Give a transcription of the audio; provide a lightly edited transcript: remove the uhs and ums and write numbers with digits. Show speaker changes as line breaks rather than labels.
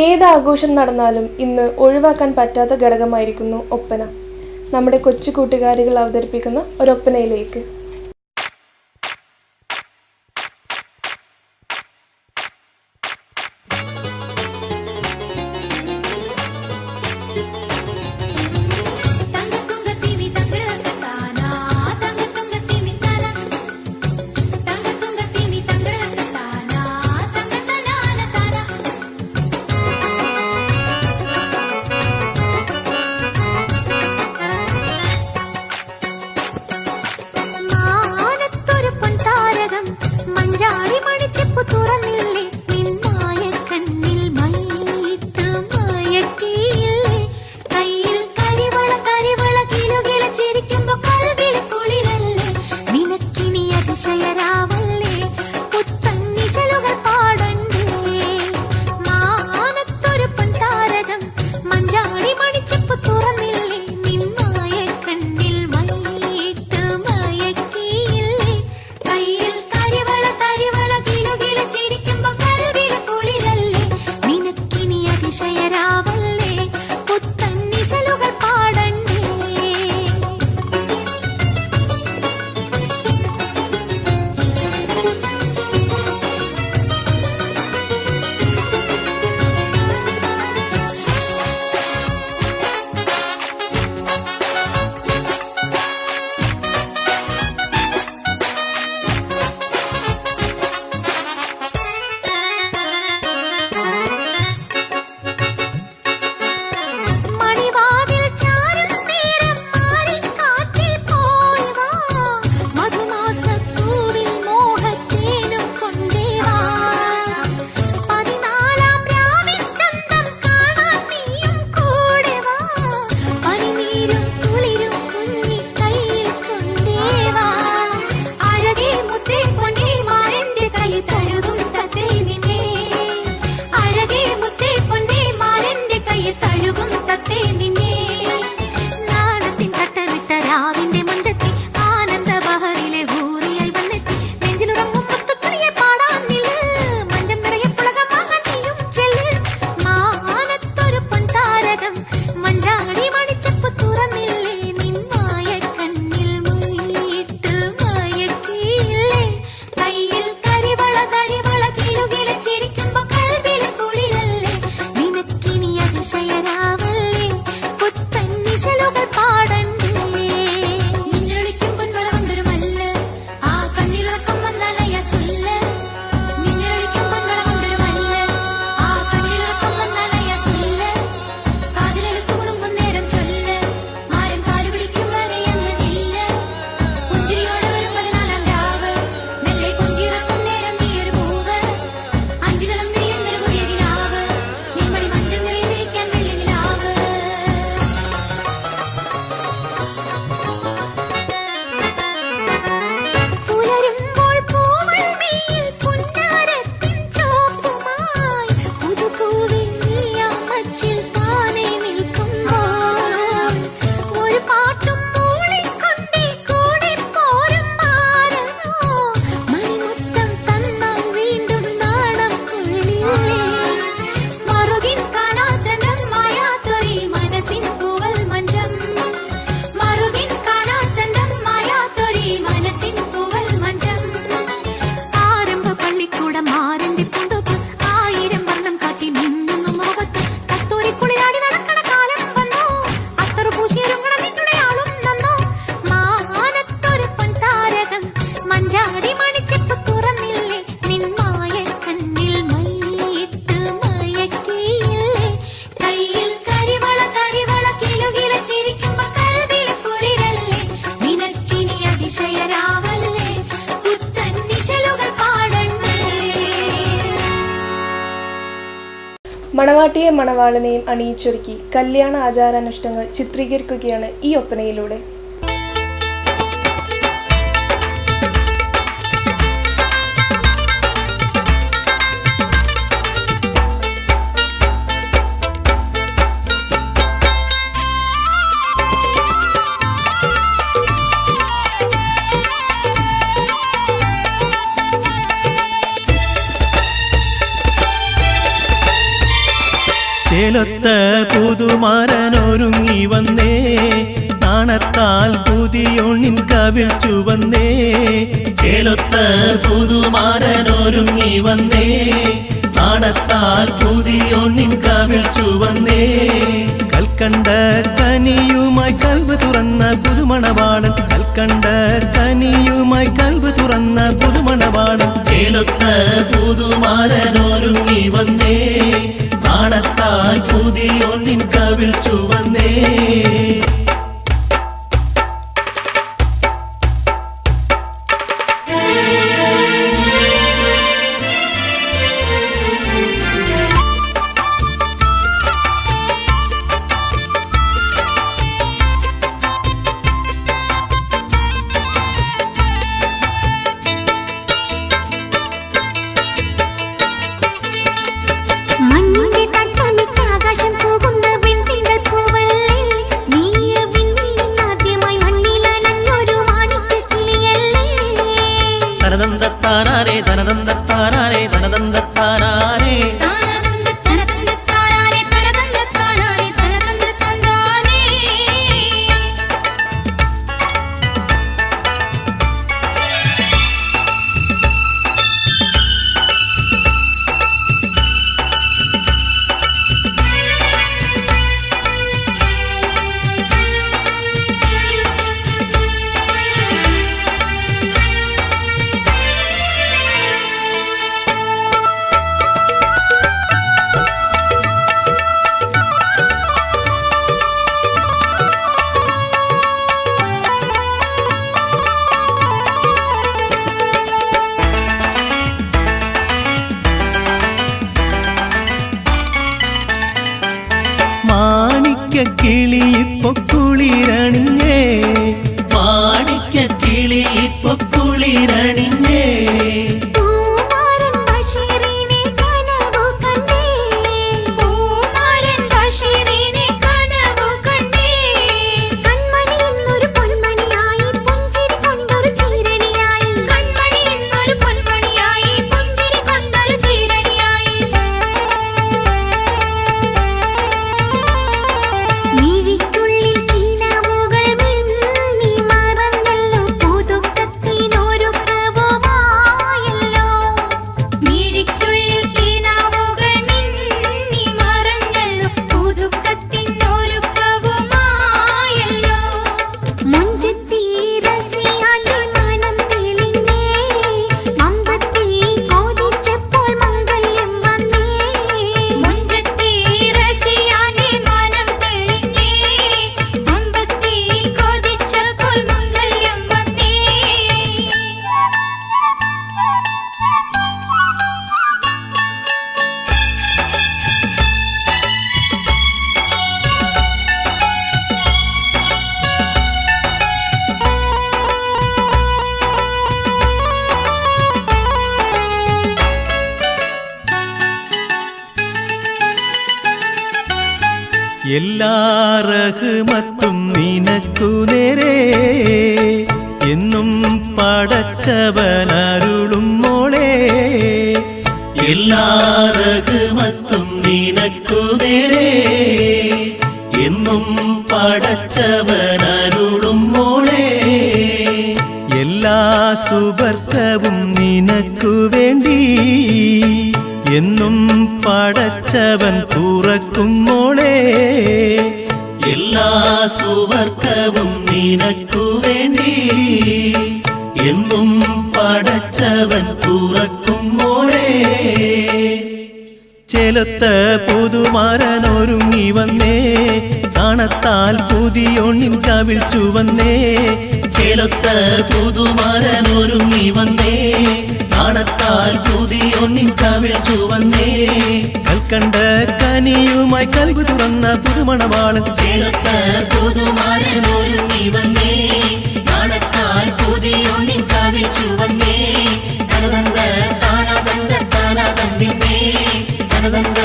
ഏത് ആഘോഷം നടന്നാലും ഇന്ന് ഒഴിവാക്കാൻ പറ്റാത്ത ഘടകമായിരിക്കുന്നു ഒപ്പന. നമ്മുടെ കൊച്ചു കൂട്ടുകാരികൾ അവതരിപ്പിക്കുന്ന ഒരൊപ്പനയിലേക്ക്. മണവാട്ടിയെ മണവാളനെയും അണിയിച്ചൊരുക്കി കല്യാണ ആചാരാനുഷ്ഠാനങ്ങൾ ചിത്രീകരിക്കുകയാണ് ഈ ഒപ്പനയിലൂടെ.
ചേലൊത്ത പുതുമാരനൊരുങ്ങി വന്നേ, നാണത്താൽ പുതിയൊണ്ണിൻ കവിൾ ചുവന്നേ. ചേലൊത്ത പുതുമാരനൊരുങ്ങി വന്നേ, നാണത്താൽ പുതിയൊണ്ണിൻ കവിൾ ചുവന്നേ. കൽക്കണ്ട കനിയുമായി കൽവ് തുറന്ന പുതുമണവാളൻ, കൽക്കണ്ട കനിയുമായി കൽവ് തുറന്ന പുതുമണവാളൻ. ചേലൊത്ത പുതുമാരനൊരുങ്ങി വന്നേ, നാണത്താൽ പുതിയൊണ്ണിൻ കവിൾ ചുവന്നേ. ധനദന്തത്താനാരേ ധനദന്തത്താനാരേ ധനദന്തത്താനാരേ കിളിയിപ്പൊ കുളിരണിഞ്ഞേ, മാണിക്ക കിളിയിപ്പൊ കുളിരണിഞ്ഞേ. എല്ലാ റഹ്മത്തും നിനക്കു നേരെ, എന്നും പടച്ചവനരുളും മോളെ. എല്ലാ റഹ്മത്തും നിനക്കു നേരെ, എന്നും പടച്ചവനരുളും മോളെ. എല്ലാ സുബർക്കവും നിനക്കു വേണ്ടി, എന്നും പടച്ചവൻ തുറക്കും മോളെ. എല്ലാ സുവർക്കവും നിനക്കു വേണ്ടി, എന്നും പടച്ചവൻ തുറക്കും മോളെ. ചേലൊത്ത പുതുമാരനൊരുങ്ങി വന്നേ, നാണത്താൽ പുതിയൊണ്ണിൻ കവിൾ ചുവന്നേ. ചേലൊത്ത പുതുമാരനൊരുങ്ങി വന്നേ, നാണത്താൽ പുതിയൊണ്ണിൻ കവിൾ ചുവന്നേ. കൽക്കണ്ട കനിയുമായി കൽവ് തുറന്ന പുതുമണവാളൻ.
ചേലൊത്ത പുതുമാരനൊരുങ്ങി വന്നേ, നാണത്താൽ പുതിയൊണ്ണിൻ കവിൾ ചുവന്നേ. തനതന്ത താനാതന്ത താനാതന്തിന്നേ, തനതന്ത